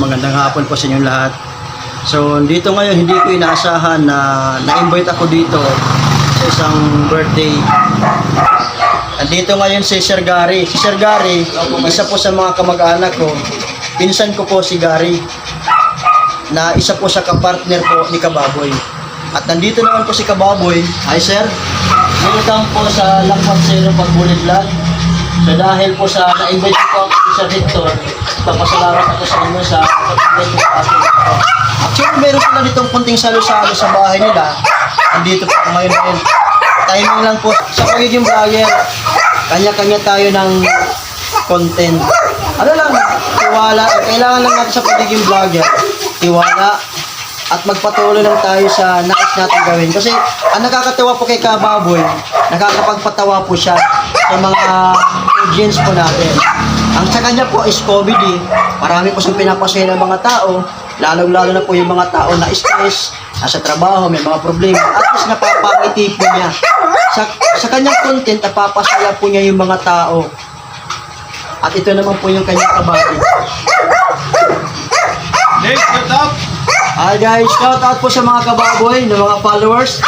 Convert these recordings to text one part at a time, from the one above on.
Magandang hapon po sa inyong lahat. So, dito ngayon, hindi ko inaasahan na na-invite ako dito sa isang birthday. Andito ngayon si Sir Gary. Si Sir Gary, isa po sa mga kamag-anak ko. Pinsan ko po si Gary, na isa po sa kapartner po ni Kababoy. At nandito naman po si Kababoy. Hi Sir, welcome po sa Lakmat Zero Pagbulit Vlog. So dahil po sa na-invite ko ako si Sir Victor, papasalamat ako sa inyo sa pag-invite ko sa akin. Actually, meron sila ditong kunting salo-salo sa bahay nila. Andito po ako ngayon. Timing lang po sa pagiging vlogger. Kanya-kanya tayo ng content. Ano lang, tiwala. Kailangan lang natin sa pagiging vlogger, tiwala. At magpatuloy lang tayo sa nais natin gawin. Kasi ang nakakatawa po kay Kababoy, nakakapagpatawa po siya sa mga audience po natin. Ang sa kanya po is comedy. Marami po siyang pinapasaya ng mga tao, lalong-lalo na po yung mga tao na stress, nasa trabaho, may mga problema. At least napapangiti po niya. Sa kanyang content, napapasaya po niya yung mga tao. At ito naman po yung kanyang kabati. Next, what's up? Hi guys, shout out po sa mga Kababoy, ng mga followers.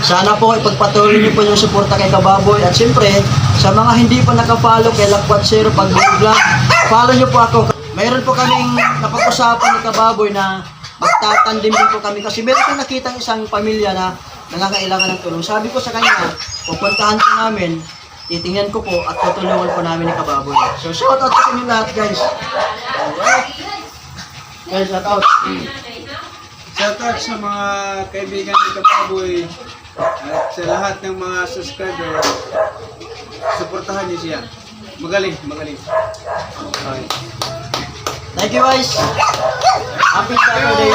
Sana po ipagpatuloy niyo po yung suporta kay Kababoy. At siyempre, sa mga hindi pa nakafollow kay Lakmat Zero Pagbulit Vlog, follow niyo po ako. Mayroon po kaming napag-usapan ni Kababoy na magtatandim din po kami. Kasi meron ko nakita isang pamilya na nangangailangan ng tulong. Sabi ko sa kanya, pupuntahan po namin, titingnan ko po at tutulungan po namin ni Kababoy. So shout out po sa inyo lahat guys. Alright. Guys, shout out. Shoutout sa mga kaibigan ni Kababoy at sa lahat ng mga subscriber. Suportahan niyo siya. Magaling, magaling. Okay. Thank you guys. Happy Saturday.